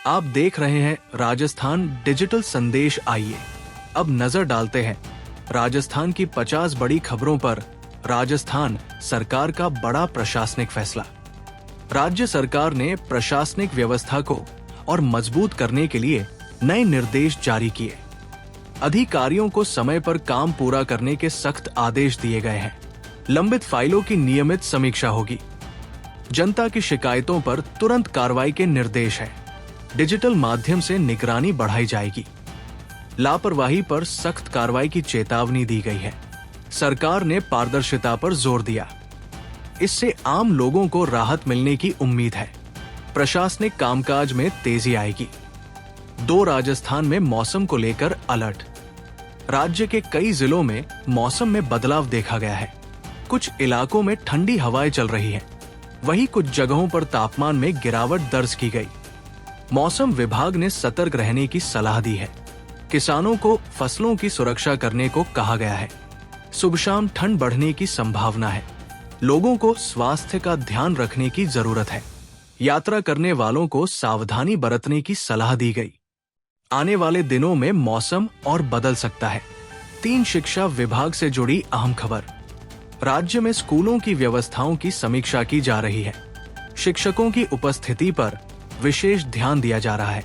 आप देख रहे हैं राजस्थान डिजिटल संदेश। आइए अब नजर डालते हैं राजस्थान की 50 बड़ी खबरों पर। राजस्थान सरकार का बड़ा प्रशासनिक फैसला। राज्य सरकार ने प्रशासनिक व्यवस्था को और मजबूत करने के लिए नए निर्देश जारी किए। अधिकारियों को समय पर काम पूरा करने के सख्त आदेश दिए गए हैं। लंबित फाइलों की नियमित समीक्षा होगी। जनता की शिकायतों पर तुरंत कार्रवाई के निर्देश हैं। डिजिटल माध्यम से निगरानी बढ़ाई जाएगी। लापरवाही पर सख्त कार्रवाई की चेतावनी दी गई है। सरकार ने पारदर्शिता पर जोर दिया। इससे आम लोगों को राहत मिलने की उम्मीद है। प्रशासनिक कामकाज में तेजी आएगी। 2 राजस्थान में मौसम को लेकर अलर्ट। राज्य के कई जिलों में मौसम में बदलाव देखा गया है। कुछ इलाकों में ठंडी हवाएं चल रही हैं। वहीं कुछ जगहों पर तापमान में गिरावट दर्ज की गई। मौसम विभाग ने सतर्क रहने की सलाह दी है। किसानों को फसलों की सुरक्षा करने को कहा गया है। सुबह शाम ठंड बढ़ने की संभावना है। लोगों को स्वास्थ्य का ध्यान रखने की जरूरत है। यात्रा करने वालों को सावधानी बरतने की सलाह दी गई। आने वाले दिनों में मौसम और बदल सकता है। 3 शिक्षा विभाग से जुड़ी अहम खबर। राज्य में स्कूलों की व्यवस्थाओं की समीक्षा की जा रही है। शिक्षकों की उपस्थिति पर विशेष ध्यान दिया जा रहा है।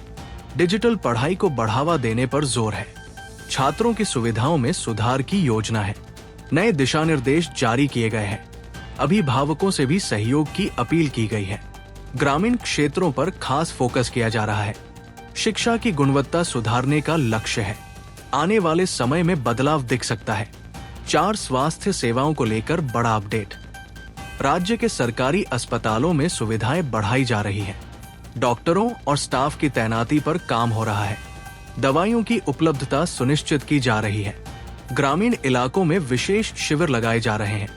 डिजिटल पढ़ाई को बढ़ावा देने पर जोर है। छात्रों की सुविधाओं में सुधार की योजना है। नए दिशा निर्देश जारी किए गए हैं। अभिभावकों से भी सहयोग की अपील की गई है। ग्रामीण क्षेत्रों पर खास फोकस किया जा रहा है। शिक्षा की गुणवत्ता सुधारने का लक्ष्य है। आने वाले समय में बदलाव दिख सकता है। 4 स्वास्थ्य सेवाओं को लेकर बड़ा अपडेट। राज्य के सरकारी अस्पतालों में सुविधाएं बढ़ाई जा रही हैं। डॉक्टरों और स्टाफ की तैनाती पर काम हो रहा है। दवाइयों की उपलब्धता सुनिश्चित की जा रही है। ग्रामीण इलाकों में विशेष शिविर लगाए जा रहे हैं।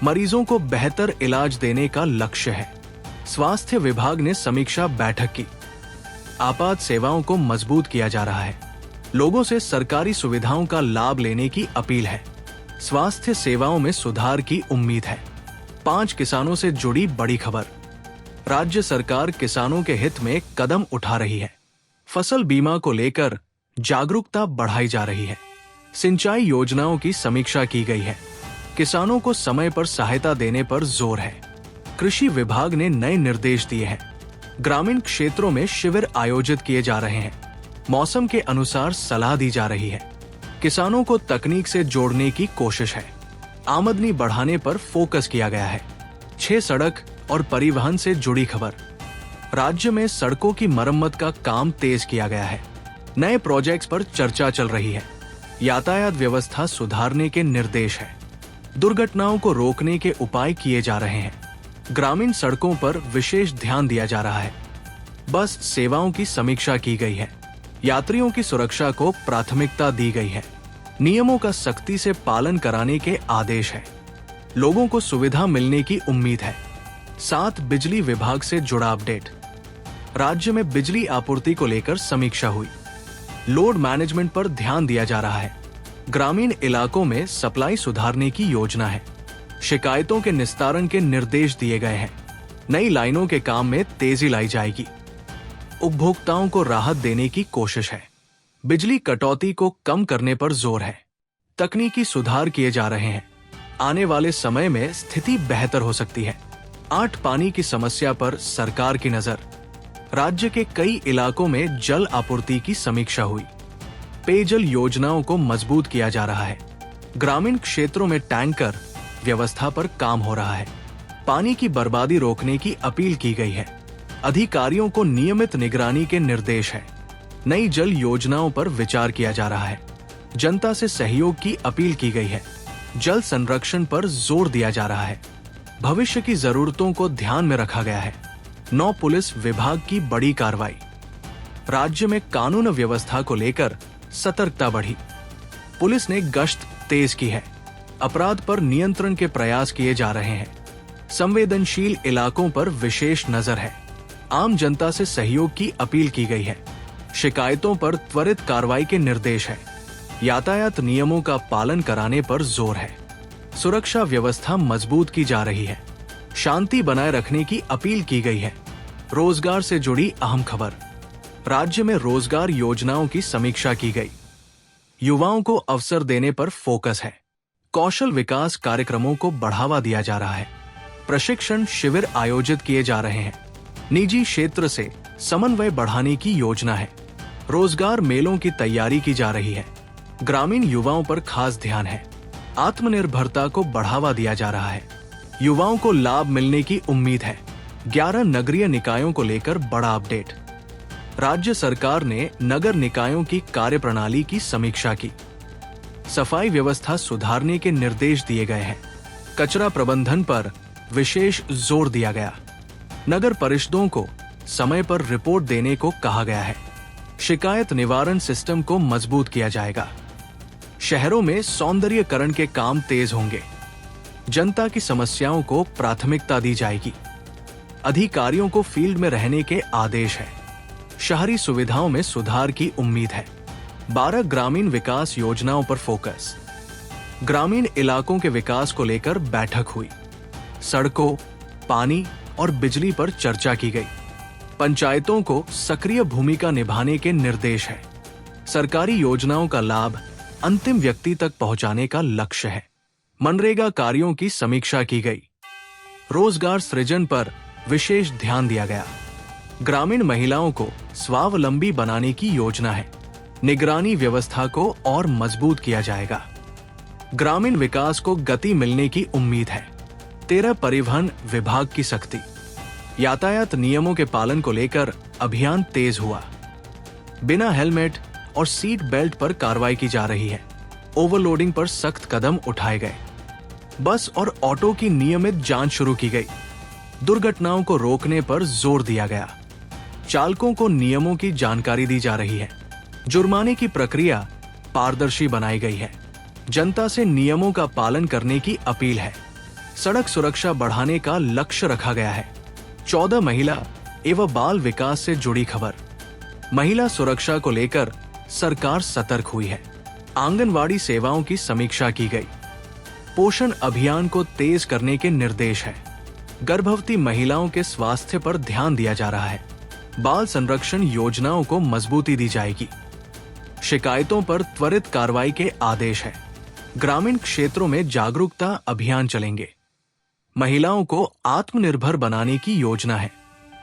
मरीजों को बेहतर इलाज देने का लक्ष्य है। स्वास्थ्य विभाग ने समीक्षा बैठक की। आपात सेवाओं को मजबूत किया जा रहा है। लोगों से सरकारी सुविधाओं का लाभ लेने की अपील है। स्वास्थ्य सेवाओं में सुधार की उम्मीद है। 5 किसानों से जुड़ी बड़ी खबर। राज्य सरकार किसानों के हित में कदम उठा रही है। फसल बीमा को लेकर जागरूकता बढ़ाई जा रही है। सिंचाई योजनाओं की समीक्षा की गई है। किसानों को समय पर सहायता देने पर जोर है। कृषि विभाग ने नए निर्देश दिए हैं। ग्रामीण क्षेत्रों में शिविर आयोजित किए जा रहे हैं। मौसम के अनुसार सलाह दी जा रही है। किसानों को तकनीक से जोड़ने की कोशिश है। आमदनी बढ़ाने पर फोकस किया गया है। 6 सड़क और परिवहन से जुड़ी खबर। राज्य में सड़कों की मरम्मत का काम तेज किया गया है। नए प्रोजेक्ट्स पर चर्चा चल रही है। यातायात व्यवस्था सुधारने के निर्देश है। दुर्घटनाओं को रोकने के उपाय किए जा रहे हैं। ग्रामीण सड़कों पर विशेष ध्यान दिया जा रहा है। बस सेवाओं की समीक्षा की गई है। यात्रियों की सुरक्षा को प्राथमिकता दी गई है। नियमों का सख्ती से पालन कराने के आदेश है। लोगों को सुविधा मिलने की उम्मीद है। 7 बिजली विभाग से जुड़ा अपडेट। राज्य में बिजली आपूर्ति को लेकर समीक्षा हुई। लोड मैनेजमेंट पर ध्यान दिया जा रहा है। ग्रामीण इलाकों में सप्लाई सुधारने की योजना है। शिकायतों के निस्तारण के निर्देश दिए गए हैं। नई लाइनों के काम में तेजी लाई जाएगी। उपभोक्ताओं को राहत देने की कोशिश है। बिजली कटौती को कम करने पर जोर है। तकनीकी सुधार किए जा रहे हैं। आने वाले समय में स्थिति बेहतर हो सकती है। 8 पानी की समस्या पर सरकार की नजर। राज्य के कई इलाकों में जल आपूर्ति की समीक्षा हुई। पेयजल योजनाओं को मजबूत किया जा रहा है। ग्रामीण क्षेत्रों में टैंकर व्यवस्था पर काम हो रहा है। पानी की बर्बादी रोकने की अपील की गई है। अधिकारियों को नियमित निगरानी के निर्देश है। नई जल योजनाओं पर विचार किया जा रहा है। जनता से सहयोग की अपील की गई है। जल संरक्षण पर जोर दिया जा रहा है। भविष्य की जरूरतों को ध्यान में रखा गया है। 9 पुलिस विभाग की बड़ी कार्रवाई। राज्य में कानून व्यवस्था को लेकर सतर्कता बढ़ी। पुलिस ने गश्त तेज की है। अपराध पर नियंत्रण के प्रयास किए जा रहे हैं। संवेदनशील इलाकों पर विशेष नजर है। आम जनता से सहयोग की अपील की गई है। शिकायतों पर त्वरित कार्रवाई के निर्देश है। यातायात नियमों का पालन कराने पर जोर है। सुरक्षा व्यवस्था मजबूत की जा रही है। शांति बनाए रखने की अपील की गई है। रोजगार से जुड़ी अहम खबर। राज्य में रोजगार योजनाओं की समीक्षा की गई। युवाओं को अवसर देने पर फोकस है। कौशल विकास कार्यक्रमों को बढ़ावा दिया जा रहा है। प्रशिक्षण शिविर आयोजित किए जा रहे हैं। निजी क्षेत्र से समन्वय बढ़ाने की योजना है। रोजगार मेलों की तैयारी की जा रही है। ग्रामीण युवाओं पर खास ध्यान है। आत्मनिर्भरता को बढ़ावा दिया जा रहा है। युवाओं को लाभ मिलने की उम्मीद है। 11 नगरीय निकायों को लेकर बड़ा अपडेट। राज्य सरकार ने नगर निकायों की कार्यप्रणाली की समीक्षा की। सफाई व्यवस्था सुधारने के निर्देश दिए गए हैं। कचरा प्रबंधन पर विशेष जोर दिया गया। नगर परिषदों को समय पर रिपोर्ट देने को कहा गया है। शिकायत निवारण सिस्टम को मजबूत किया जाएगा। शहरों में सौंदर्यीकरण के काम तेज होंगे। जनता की समस्याओं को प्राथमिकता दी जाएगी। अधिकारियों को फील्ड में रहने के आदेश है। शहरी सुविधाओं में सुधार की उम्मीद है। 12 ग्रामीण विकास योजनाओं पर फोकस। ग्रामीण इलाकों के विकास को लेकर बैठक हुई। सड़कों, पानी और बिजली पर चर्चा की गई। पंचायतों को सक्रिय भूमिका निभाने के निर्देश है। सरकारी योजनाओं का लाभ अंतिम व्यक्ति तक पहुंचाने का लक्ष्य है। मनरेगा कार्यों की समीक्षा की गई। रोजगार सृजन पर विशेष ध्यान दिया गया। ग्रामीण महिलाओं को स्वावलंबी बनाने की योजना है। निगरानी व्यवस्था को और मजबूत किया जाएगा। ग्रामीण विकास को गति मिलने की उम्मीद है। 13 परिवहन विभाग की सख्ती। यातायात नियमों के पालन को लेकर अभियान तेज हुआ। बिना हेलमेट और सीट बेल्ट पर कार्रवाई की जा रही है। ओवरलोडिंग पर सख्त कदम उठाए गए। बस और ऑटो की नियमित जांच शुरू की गई। दुर्घटनाओं को रोकने पर जोर दिया गया। चालकों को नियमों की जानकारी दी जा रही है। जुर्माने की प्रक्रिया पारदर्शी बनाई गई है। जनता से नियमों का पालन करने की अपील है। सड़क सुरक्षा बढ़ाने का लक्ष्य रखा गया है। 14 महिला एवं बाल विकास से जुड़ी खबर। महिला सुरक्षा को लेकर सरकार सतर्क हुई है। आंगनवाड़ी सेवाओं की समीक्षा की गई। पोषण अभियान को तेज करने के निर्देश है। गर्भवती महिलाओं के स्वास्थ्य पर ध्यान दिया जा रहा है। बाल संरक्षण योजनाओं को मजबूती दी जाएगी। शिकायतों पर त्वरित कार्रवाई के आदेश है। ग्रामीण क्षेत्रों में जागरूकता अभियान चलेंगे। महिलाओं को आत्मनिर्भर बनाने की योजना है।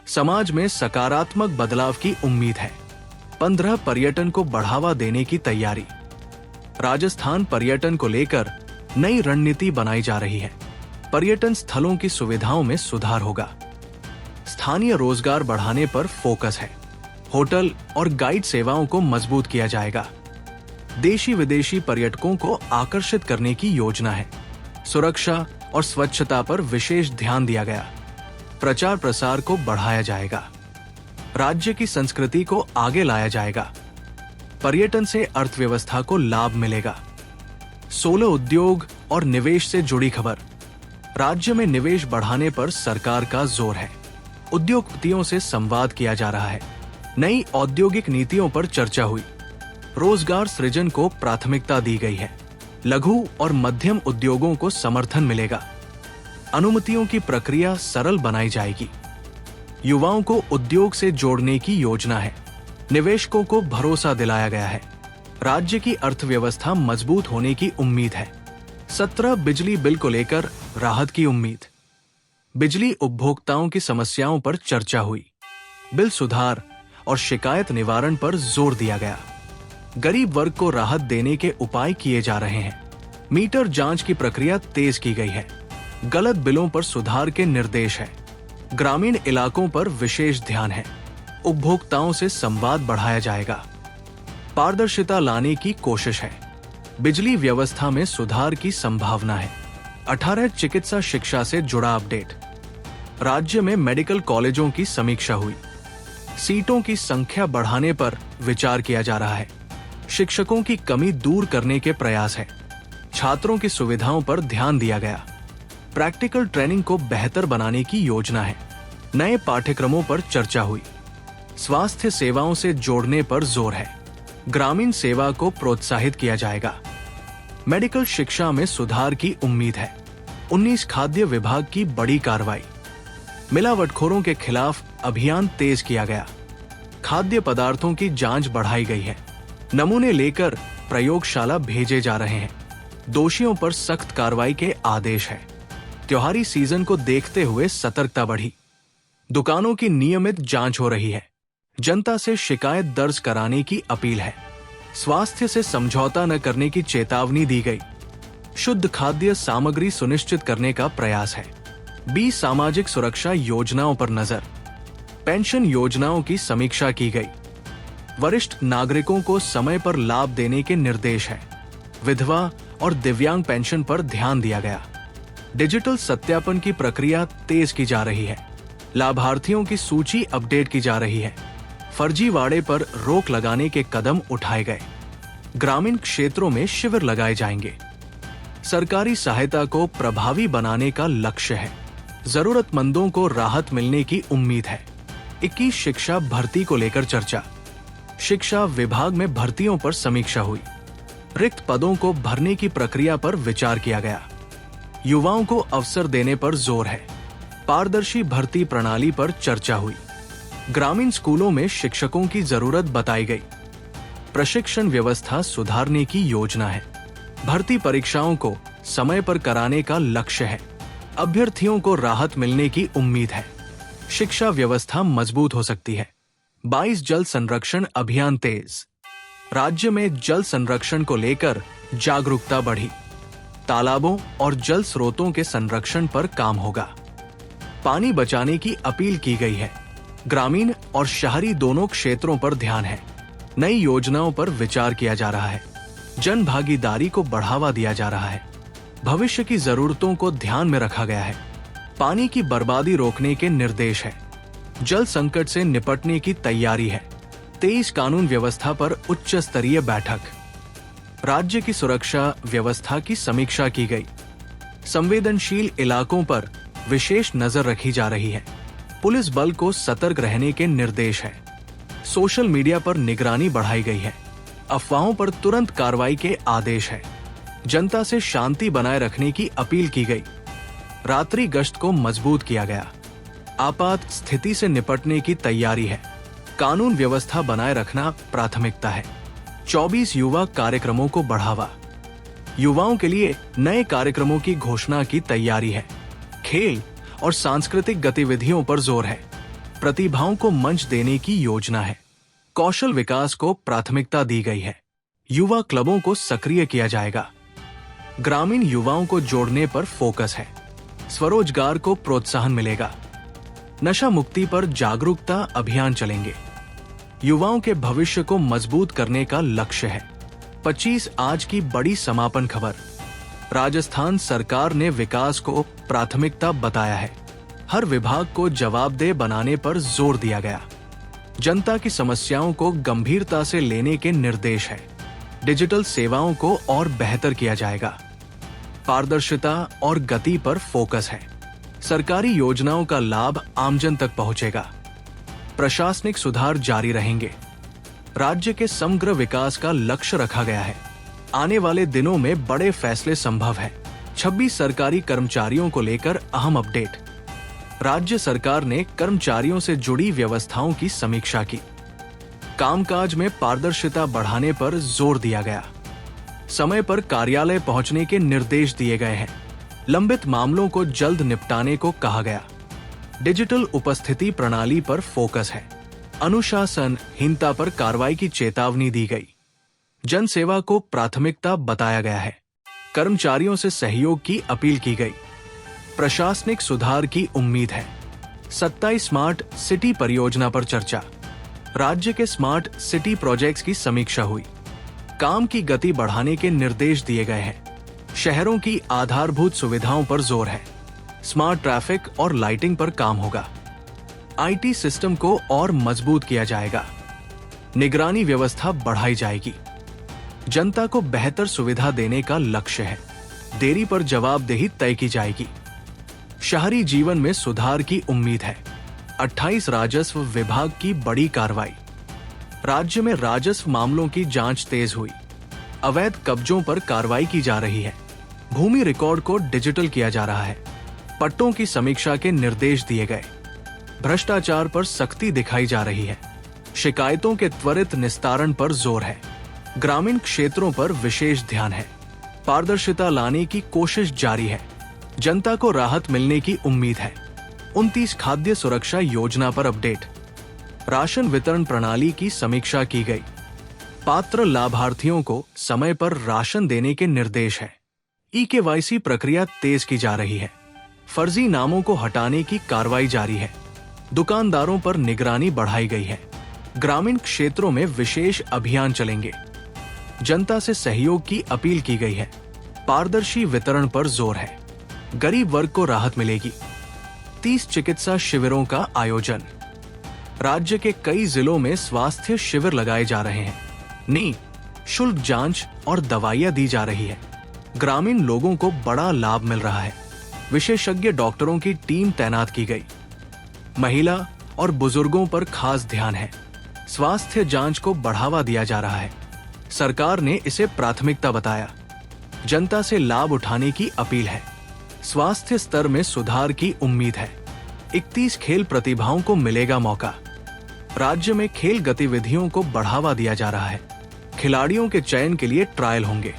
समाज में सकारात्मक बदलाव की उम्मीद है। 15 पर्यटन को बढ़ावा देने की तैयारी। राजस्थान पर्यटन को लेकर नई रणनीति बनाई जा रही है। पर्यटन स्थलों की सुविधाओं में सुधार होगा। स्थानीय रोजगार बढ़ाने पर फोकस है। होटल और गाइड सेवाओं को मजबूत किया जाएगा। देशी विदेशी पर्यटकों को आकर्षित करने की योजना है। सुरक्षा और स्वच्छता पर विशेष ध्यान दिया गया। प्रचार प्रसार को बढ़ाया जाएगा। राज्य की संस्कृति को आगे लाया जाएगा। पर्यटन से अर्थव्यवस्था को लाभ मिलेगा। 16 उद्योग और निवेश से जुड़ी खबर। राज्य में निवेश बढ़ाने पर सरकार का जोर है। उद्योगपतियों से संवाद किया जा रहा है। नई औद्योगिक नीतियों पर चर्चा हुई। रोजगार सृजन को प्राथमिकता दी गई है। लघु और मध्यम उद्योगों को समर्थन मिलेगा। अनुमतियों की प्रक्रिया सरल बनाई जाएगी। युवाओं को उद्योग से जोड़ने की योजना है। निवेशकों को भरोसा दिलाया गया है। राज्य की अर्थव्यवस्था मजबूत होने की उम्मीद है। 17 बिजली बिल को लेकर राहत की उम्मीद। बिजली उपभोक्ताओं की समस्याओं पर चर्चा हुई। बिल सुधार और शिकायत निवारण पर जोर दिया गया। गरीब वर्ग को राहत देने के उपाय किए जा रहे हैं। मीटर जांच की प्रक्रिया तेज की गई है। गलत बिलों पर सुधार के निर्देश है। ग्रामीण इलाकों पर विशेष ध्यान है। उपभोक्ताओं से संवाद बढ़ाया जाएगा। पारदर्शिता लाने की कोशिश है। बिजली व्यवस्था में सुधार की संभावना है। 18 चिकित्सा शिक्षा से जुड़ा अपडेट। राज्य में मेडिकल कॉलेजों की समीक्षा हुई। सीटों की संख्या बढ़ाने पर विचार किया जा रहा है। शिक्षकों की कमी दूर करने के प्रयास है। छात्रों की सुविधाओं पर ध्यान दिया गया। प्रैक्टिकल ट्रेनिंग को बेहतर बनाने की योजना है। नए पाठ्यक्रमों पर चर्चा हुई। स्वास्थ्य सेवाओं से जोड़ने पर जोर है। ग्रामीण सेवा को प्रोत्साहित किया जाएगा। मेडिकल शिक्षा में सुधार की उम्मीद है। 19 खाद्य विभाग की बड़ी कार्रवाई। मिलावटखोरों के खिलाफ अभियान तेज किया गया। खाद्य पदार्थों की जांच बढ़ाई गई है। नमूने लेकर प्रयोगशाला भेजे जा रहे हैं। दोषियों पर सख्त कार्रवाई के आदेश है। त्योहारी सीजन को देखते हुए सतर्कता बढ़ी। दुकानों की नियमित जांच हो रही है। जनता से शिकायत दर्ज कराने की अपील है। स्वास्थ्य से समझौता न करने की चेतावनी दी गई। शुद्ध खाद्य सामग्री सुनिश्चित करने का प्रयास है। 20 सामाजिक सुरक्षा योजनाओं पर नजर। पेंशन योजनाओं की समीक्षा की गई। वरिष्ठ नागरिकों को समय पर लाभ देने के निर्देश है। विधवा और दिव्यांग पेंशन पर ध्यान दिया गया। डिजिटल सत्यापन की प्रक्रिया तेज की जा रही है। लाभार्थियों की सूची अपडेट की जा रही है। फर्जीवाड़े पर रोक लगाने के कदम उठाए गए। ग्रामीण क्षेत्रों में शिविर लगाए जाएंगे। सरकारी सहायता को प्रभावी बनाने का लक्ष्य है। जरूरतमंदों को राहत मिलने की उम्मीद है। 21 शिक्षा भर्ती को लेकर चर्चा। शिक्षा विभाग में भर्तियों पर समीक्षा हुई। रिक्त पदों को भरने की प्रक्रिया पर विचार किया गया। युवाओं को अवसर देने पर जोर है। पारदर्शी भर्ती प्रणाली पर चर्चा हुई। ग्रामीण स्कूलों में शिक्षकों की जरूरत बताई गई। प्रशिक्षण व्यवस्था सुधारने की योजना है। भर्ती परीक्षाओं को समय पर कराने का लक्ष्य है। अभ्यर्थियों को राहत मिलने की उम्मीद है। शिक्षा व्यवस्था मजबूत हो सकती है। 22 जल संरक्षण अभियान तेज। राज्य में जल संरक्षण को लेकर जागरूकता बढ़ी। तालाबों और जल स्रोतों के संरक्षण पर काम होगा। पानी बचाने की अपील की गई है। ग्रामीण और शहरी दोनों क्षेत्रों पर ध्यान है। नई योजनाओं पर विचार किया जा रहा है। जन भागीदारी को बढ़ावा दिया जा रहा है। भविष्य की जरूरतों को ध्यान में रखा गया है। पानी की बर्बादी रोकने के निर्देश है। जल संकट से निपटने की तैयारी है। 23 कानून व्यवस्था पर उच्च स्तरीय बैठक। राज्य की सुरक्षा व्यवस्था की समीक्षा की गई। संवेदनशील इलाकों पर विशेष नजर रखी जा रही है। पुलिस बल को सतर्क रहने के निर्देश है। सोशल मीडिया पर निगरानी बढ़ाई गई है। अफवाहों पर तुरंत कार्रवाई के आदेश है। जनता से शांति बनाए रखने की अपील की गई। रात्रि गश्त को मजबूत किया गया। आपात स्थिति से निपटने की तैयारी है। कानून व्यवस्था बनाए रखना प्राथमिकता है। 24 युवा कार्यक्रमों को बढ़ावा। युवाओं के लिए नए कार्यक्रमों की घोषणा की तैयारी है। खेल और सांस्कृतिक गतिविधियों पर जोर है। प्रतिभाओं को मंच देने की योजना है। कौशल विकास को प्राथमिकता दी गई है। युवा क्लबों को सक्रिय किया जाएगा। ग्रामीण युवाओं को जोड़ने पर फोकस है। स्वरोजगार को प्रोत्साहन मिलेगा। नशा मुक्ति पर जागरूकता अभियान चलेंगे। युवाओं के भविष्य को मजबूत करने का लक्ष्य है। 25 आज की बड़ी समापन खबर। राजस्थान सरकार ने विकास को प्राथमिकता बताया है। हर विभाग को जवाबदेह बनाने पर जोर दिया गया। जनता की समस्याओं को गंभीरता से लेने के निर्देश है। डिजिटल सेवाओं को और बेहतर किया जाएगा। पारदर्शिता और गति पर फोकस है। सरकारी योजनाओं का लाभ आमजन तक पहुंचेगा। प्रशासनिक सुधार जारी रहेंगे। राज्य के समग्र विकास का लक्ष्य रखा गया है। आने वाले दिनों में बड़े फैसले संभव है। 26 सरकारी कर्मचारियों को लेकर अहम अपडेट। राज्य सरकार ने कर्मचारियों से जुड़ी व्यवस्थाओं की समीक्षा की। कामकाज में पारदर्शिता बढ़ाने पर जोर दिया गया। समय पर कार्यालय पहुंचने के निर्देश दिए गए हैं। लंबित मामलों को जल्द निपटाने को कहा गया। डिजिटल उपस्थिति प्रणाली पर फोकस है। अनुशासनहीनता पर कार्रवाई की चेतावनी दी गई। जन सेवा को प्राथमिकता बताया गया है। कर्मचारियों से सहयोग की अपील की गई। प्रशासनिक सुधार की उम्मीद है। 27 स्मार्ट सिटी परियोजना पर चर्चा। राज्य के स्मार्ट सिटी प्रोजेक्ट्स की समीक्षा हुई। काम की गति बढ़ाने के निर्देश दिए गए हैं। शहरों की आधारभूत सुविधाओं पर जोर है। स्मार्ट ट्रैफिक और लाइटिंग पर काम होगा। आईटी सिस्टम को और मजबूत किया जाएगा। निगरानी व्यवस्था बढ़ाई जाएगी। जनता को बेहतर सुविधा देने का लक्ष्य है। देरी पर जवाबदेही तय की जाएगी। शहरी जीवन में सुधार की उम्मीद है। 28 राजस्व विभाग की बड़ी कार्रवाई। राज्य में राजस्व मामलों की जांच तेज हुई। अवैध कब्जों पर कार्रवाई की जा रही है। भूमि रिकॉर्ड को डिजिटल किया जा रहा है। पट्टों की समीक्षा के निर्देश दिए गए। भ्रष्टाचार पर सख्ती दिखाई जा रही है। शिकायतों के त्वरित निस्तारण पर जोर है। ग्रामीण क्षेत्रों पर विशेष ध्यान है। पारदर्शिता लाने की कोशिश जारी है। जनता को राहत मिलने की उम्मीद है। 29 खाद्य सुरक्षा योजना पर अपडेट। राशन वितरण प्रणाली की समीक्षा की गई। पात्र लाभार्थियों को समय पर राशन देने के निर्देश है। ई-केवाईसी प्रक्रिया तेज की जा रही है। फर्जी नामों को हटाने की कार्रवाई जारी है। दुकानदारों पर निगरानी बढ़ाई गई है। ग्रामीण क्षेत्रों में विशेष अभियान चलेंगे। जनता से सहयोग की अपील की गई है। पारदर्शी वितरण पर जोर है। गरीब वर्ग को राहत मिलेगी। 30 चिकित्सा शिविरों का आयोजन। राज्य के कई जिलों में स्वास्थ्य शिविर लगाए जा रहे हैं। निःशुल्क जांच और दवाइयां दी जा रही है। ग्रामीण लोगों को बड़ा लाभ मिल रहा है। विशेषज्ञ डॉक्टरों की टीम तैनात की गई। महिला और बुजुर्गों पर खास ध्यान है। स्वास्थ्य जांच को बढ़ावा दिया जा रहा है। सरकार ने इसे प्राथमिकता बताया। जनता से लाभ उठाने की अपील है। स्वास्थ्य स्तर में सुधार की उम्मीद है। 31 खेल प्रतिभाओं को मिलेगा मौका। राज्य में खेल गतिविधियों को बढ़ावा दिया जा रहा है। खिलाड़ियों के चयन के लिए ट्रायल होंगे।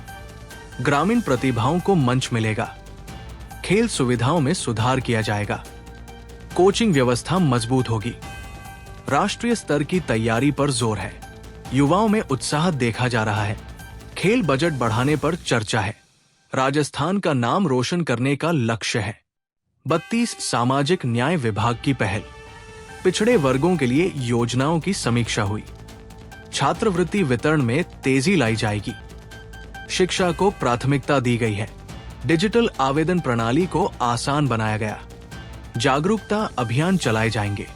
ग्रामीण प्रतिभाओं को मंच मिलेगा। खेल सुविधाओं में सुधार किया जाएगा। कोचिंग व्यवस्था मजबूत होगी। राष्ट्रीय स्तर की तैयारी पर जोर है। युवाओं में उत्साह देखा जा रहा है। खेल बजट बढ़ाने पर चर्चा है। राजस्थान का नाम रोशन करने का लक्ष्य है। 32 सामाजिक न्याय विभाग की पहल। पिछड़े वर्गों के लिए योजनाओं की समीक्षा हुई। छात्रवृत्ति वितरण में तेजी लाई जाएगी। शिक्षा को प्राथमिकता दी गई है। डिजिटल आवेदन प्रणाली को आसान बनाया गया। जागरूकता अभियान चलाए जाएंगे।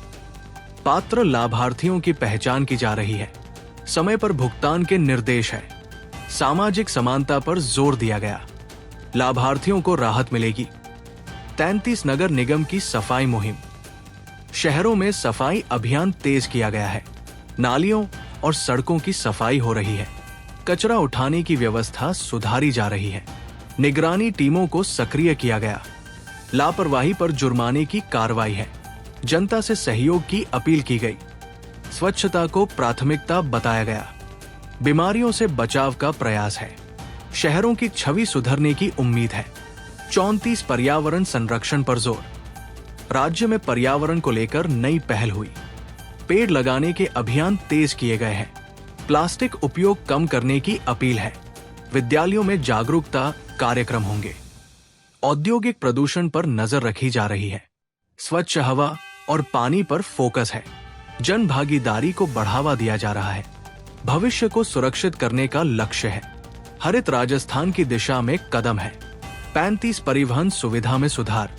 पात्र लाभार्थियों की पहचान की जा रही है। समय पर भुगतान के निर्देश है। सामाजिक समानता पर जोर दिया गया। लाभार्थियों को राहत मिलेगी। 33 नगर निगम की सफाई मुहिम। शहरों में सफाई अभियान तेज किया गया है। नालियों और सड़कों की सफाई हो रही है। कचरा उठाने की व्यवस्था सुधारी जा रही है। निगरानी टीमों को सक्रिय किया गया। लापरवाही पर जुर्माने की कार्रवाई है। जनता से सहयोग की अपील की गई। स्वच्छता को प्राथमिकता बताया गया। बीमारियों से बचाव का प्रयास है। शहरों की छवि सुधरने की उम्मीद है। 34 पर्यावरण संरक्षण पर जोर। राज्य में पर्यावरण को लेकर नई पहल हुई। पेड़ लगाने के अभियान तेज किए गए हैं। प्लास्टिक उपयोग कम करने की अपील है। विद्यालयों में जागरूकता कार्यक्रम होंगे। औद्योगिक प्रदूषण पर नजर रखी जा रही है। स्वच्छ हवा और पानी पर फोकस है। जन भागीदारी को बढ़ावा दिया जा रहा है। भविष्य को सुरक्षित करने का लक्ष्य है। हरित राजस्थान की दिशा में कदम है। 35 परिवहन सुविधा में सुधार।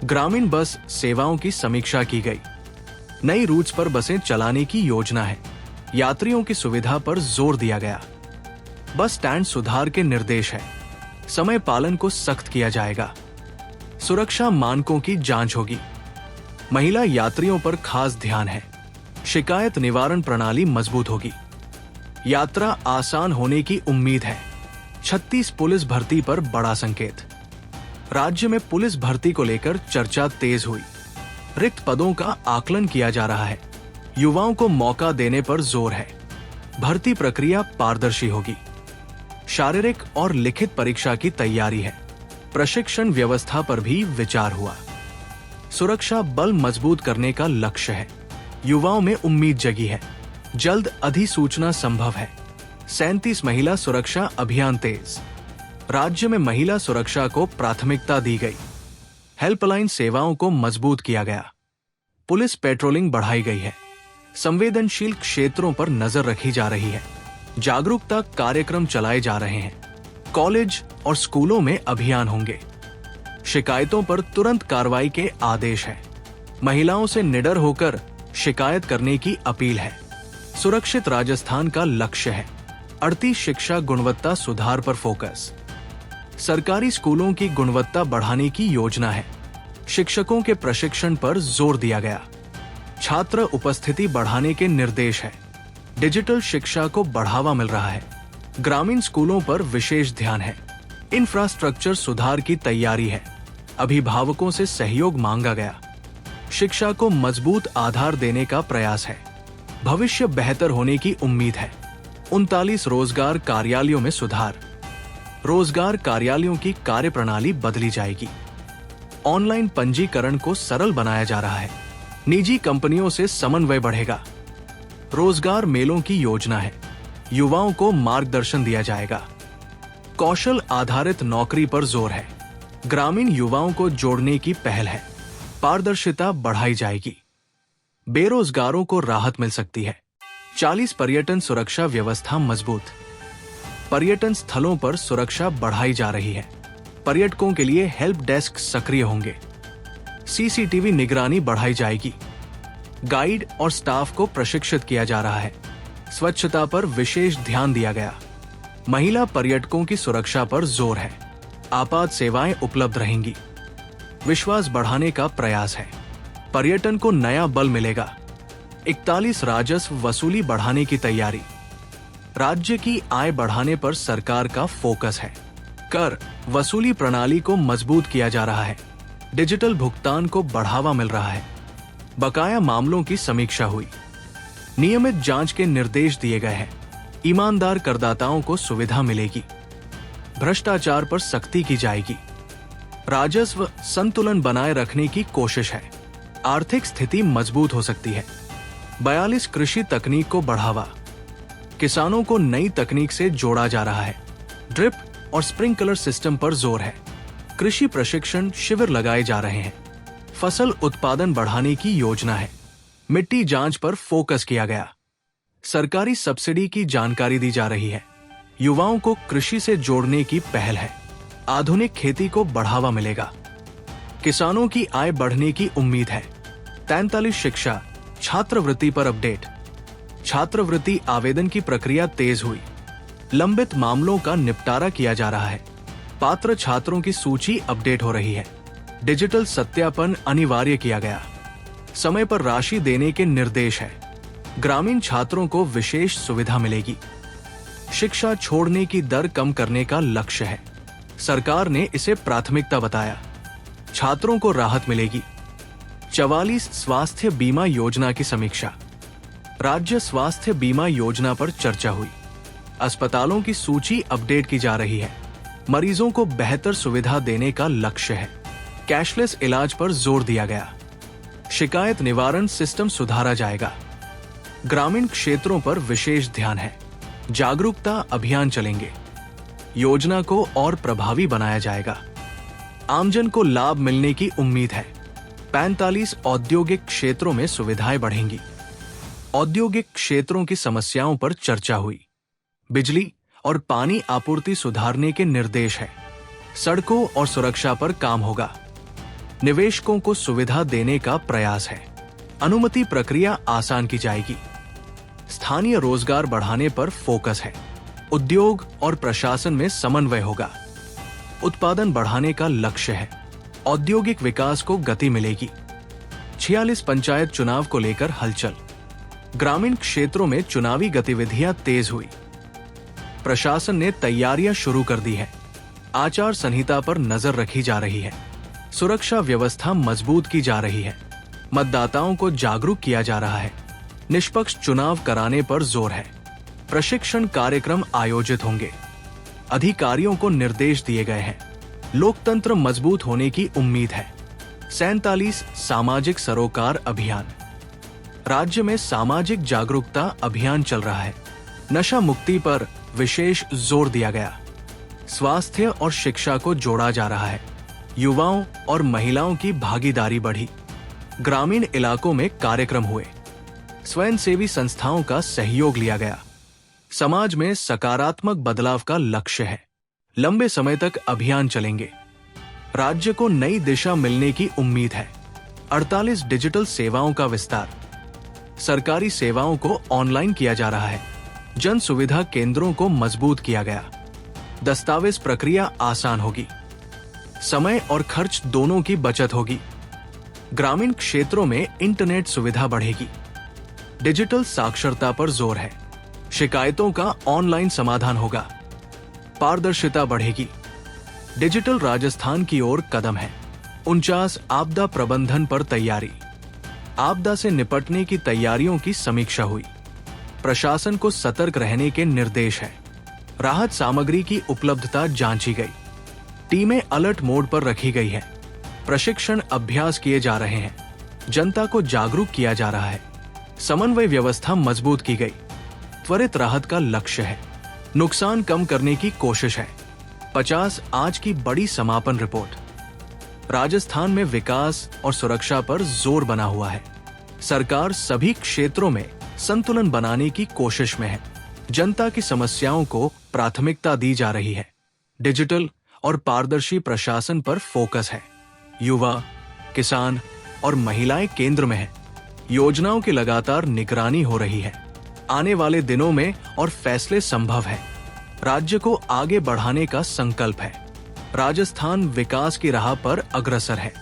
ग्रामीण बस सेवाओं की समीक्षा की गई। नई रूट्स पर बसें चलाने की योजना है। यात्रियों की सुविधा पर जोर दिया गया। बस स्टैंड सुधार के निर्देश है। समय पालन को सख्त किया जाएगा। सुरक्षा मानकों की जांच होगी। महिला यात्रियों पर खास ध्यान है। शिकायत निवारण प्रणाली मजबूत होगी। यात्रा आसान होने की उम्मीद है। 36 पुलिस भर्ती पर बड़ा संकेत। राज्य में पुलिस भर्ती को लेकर चर्चा तेज हुई। रिक्त पदों का आकलन किया जा रहा है। युवाओं को मौका देने पर जोर है। भर्ती प्रक्रिया पारदर्शी होगी। शारीरिक और लिखित परीक्षा की तैयारी है। प्रशिक्षण व्यवस्था पर भी विचार हुआ। सुरक्षा बल मजबूत करने का लक्ष्य है। युवाओं में उम्मीद जगी है। जल्द अधिसूचना संभव है। 37 महिला सुरक्षा अभियान तेज। राज्य में महिला सुरक्षा को प्राथमिकता दी गई। हेल्पलाइन सेवाओं को मजबूत किया गया। पुलिस पेट्रोलिंग बढ़ाई गई है। संवेदनशील क्षेत्रों पर नजर रखी जा रही है। जागरूकता कार्यक्रम चलाए जा रहे हैं। कॉलेज और स्कूलों में अभियान होंगे। शिकायतों पर तुरंत कार्रवाई के आदेश है। महिलाओं से निडर होकर शिकायत करने की अपील है। सुरक्षित राजस्थान का लक्ष्य है। 38 शिक्षा गुणवत्ता सुधार पर फोकस। सरकारी स्कूलों की गुणवत्ता बढ़ाने की योजना है। शिक्षकों के प्रशिक्षण पर जोर दिया गया। छात्र उपस्थिति बढ़ाने के निर्देश है। डिजिटल शिक्षा को बढ़ावा मिल रहा है। ग्रामीण स्कूलों पर विशेष ध्यान है। इंफ्रास्ट्रक्चर सुधार की तैयारी है। अभिभावकों से सहयोग मांगा गया। शिक्षा को मजबूत आधार देने का प्रयास है। भविष्य बेहतर होने की उम्मीद है। 39 रोजगार कार्यालयों में सुधार। रोजगार कार्यालयों की कार्यप्रणाली बदली जाएगी। ऑनलाइन पंजीकरण को सरल बनाया जा रहा है। निजी कंपनियों से समन्वय बढ़ेगा। रोजगार मेलों की योजना है। युवाओं को मार्गदर्शन दिया जाएगा। कौशल आधारित नौकरी पर जोर है। ग्रामीण युवाओं को जोड़ने की पहल है। पारदर्शिता बढ़ाई जाएगी। बेरोजगारों को राहत मिल सकती है। 40 पर्यटन सुरक्षा व्यवस्था मजबूत। पर्यटन स्थलों पर सुरक्षा बढ़ाई जा रही है। पर्यटकों के लिए हेल्प डेस्क सक्रिय होंगे। सीसीटीवी निगरानी बढ़ाई जाएगी। गाइड और स्टाफ को प्रशिक्षित किया जा रहा है। स्वच्छता पर विशेष ध्यान दिया गया। महिला पर्यटकों की सुरक्षा पर जोर है। आपात सेवाएं उपलब्ध रहेंगी। विश्वास बढ़ाने का प्रयास है। पर्यटन को नया बल मिलेगा। 41 राजस्व वसूली बढ़ाने की तैयारी। राज्य की आय बढ़ाने पर सरकार का फोकस है। कर वसूली प्रणाली को मजबूत किया जा रहा है। डिजिटल भुगतान को बढ़ावा मिल रहा है। बकाया मामलों की समीक्षा हुई। नियमित जांच के निर्देश दिए गए हैं। ईमानदार करदाताओं को सुविधा मिलेगी। भ्रष्टाचार पर सख्ती की जाएगी। राजस्व संतुलन बनाए रखने की कोशिश है। आर्थिक स्थिति मजबूत हो सकती है। 42 कृषि तकनीक को बढ़ावा। किसानों को नई तकनीक से जोड़ा जा रहा है। ड्रिप और स्प्रिंकलर सिस्टम पर जोर है। कृषि प्रशिक्षण शिविर लगाए जा रहे हैं। फसल उत्पादन बढ़ाने की योजना है। मिट्टी जांच पर फोकस किया गया। सरकारी सब्सिडी की जानकारी दी जा रही है। युवाओं को कृषि से जोड़ने की पहल है। आधुनिक खेती को बढ़ावा मिलेगा। किसानों की आय बढ़ने की उम्मीद है। 43 शिक्षा छात्रवृत्ति पर अपडेट। छात्रवृत्ति आवेदन की प्रक्रिया तेज हुई। लंबित मामलों का निपटारा किया जा रहा है। पात्र छात्रों की सूची अपडेट हो रही है। डिजिटल सत्यापन अनिवार्य किया गया। समय पर राशि देने के निर्देश है। ग्रामीण छात्रों को विशेष सुविधा मिलेगी। शिक्षा छोड़ने की दर कम करने का लक्ष्य है। सरकार ने इसे प्राथमिकता बताया। छात्रों को राहत मिलेगी। 44 स्वास्थ्य बीमा योजना की समीक्षा। राज्य स्वास्थ्य बीमा योजना पर चर्चा हुई। अस्पतालों की सूची अपडेट की जा रही है। मरीजों को बेहतर सुविधा देने का लक्ष्य है। कैशलेस इलाज पर जोर दिया गया। शिकायत निवारण सिस्टम सुधारा जाएगा। ग्रामीण क्षेत्रों पर विशेष ध्यान है। जागरूकता अभियान चलेंगे। योजना को और प्रभावी बनाया जाएगा। आमजन को लाभ मिलने की उम्मीद है। 45 औद्योगिक क्षेत्रों में सुविधाएं बढ़ेंगी। औद्योगिक क्षेत्रों की समस्याओं पर चर्चा हुई। बिजली और पानी आपूर्ति सुधारने के निर्देश है। सड़कों और सुरक्षा पर काम होगा। निवेशकों को सुविधा देने का प्रयास है। अनुमति प्रक्रिया आसान की जाएगी। स्थानीय रोजगार बढ़ाने पर फोकस है। उद्योग और प्रशासन में समन्वय होगा। उत्पादन बढ़ाने का लक्ष्य है। औद्योगिक विकास को गति मिलेगी। 46 पंचायत चुनाव को लेकर हलचल। ग्रामीण क्षेत्रों में चुनावी गतिविधियां तेज हुई। प्रशासन ने तैयारियां शुरू कर दी है। आचार संहिता पर नजर रखी जा रही है। सुरक्षा व्यवस्था मजबूत की जा रही है। मतदाताओं को जागरूक किया जा रहा है। निष्पक्ष चुनाव कराने पर जोर है। प्रशिक्षण कार्यक्रम आयोजित होंगे। अधिकारियों को निर्देश दिए गए हैं। लोकतंत्र मजबूत होने की उम्मीद है। 47 सामाजिक सरोकार अभियान। राज्य में सामाजिक जागरूकता अभियान चल रहा है। नशा मुक्ति पर विशेष जोर दिया गया। स्वास्थ्य और शिक्षा को जोड़ा जा रहा है। युवाओं और महिलाओं की भागीदारी बढ़ी। ग्रामीण इलाकों में कार्यक्रम हुए। स्वयंसेवी संस्थाओं का सहयोग लिया गया। समाज में सकारात्मक बदलाव का लक्ष्य है। लंबे समय तक अभियान चलेंगे। राज्य को नई दिशा मिलने की उम्मीद है। 48 डिजिटल सेवाओं का विस्तार। सरकारी सेवाओं को ऑनलाइन किया जा रहा है। जन सुविधा केंद्रों को मजबूत किया गया। दस्तावेज प्रक्रिया आसान होगी। समय और खर्च दोनों की बचत होगी। ग्रामीण क्षेत्रों में इंटरनेट सुविधा बढ़ेगी। डिजिटल साक्षरता पर जोर है। शिकायतों का ऑनलाइन समाधान होगा। पारदर्शिता बढ़ेगी। डिजिटल राजस्थान की ओर कदम है। 49 आपदा प्रबंधन पर तैयारी। आपदा से निपटने की तैयारियों की समीक्षा हुई। प्रशासन को सतर्क रहने के निर्देश हैं। राहत सामग्री की उपलब्धता जांची गई। टीमें अलर्ट मोड पर रखी गई है। प्रशिक्षण अभ्यास किए जा रहे हैं। जनता को जागरूक किया जा रहा है। समन्वय व्यवस्था मजबूत की गई। त्वरित राहत का लक्ष्य है। नुकसान कम करने की कोशिश है। 50 आज की बड़ी समापन रिपोर्ट। राजस्थान में विकास और सुरक्षा पर जोर बना हुआ है। सरकार सभी क्षेत्रों में संतुलन बनाने की कोशिश में है। जनता की समस्याओं को प्राथमिकता दी जा रही है। डिजिटल और पारदर्शी प्रशासन पर फोकस है। युवा, किसान और महिलाएं केंद्र में हैं। योजनाओं की लगातार निगरानी हो रही है। आने वाले दिनों में और फैसले संभव है। राज्य को आगे बढ़ाने का संकल्प है। राजस्थान विकास की राह पर अग्रसर है।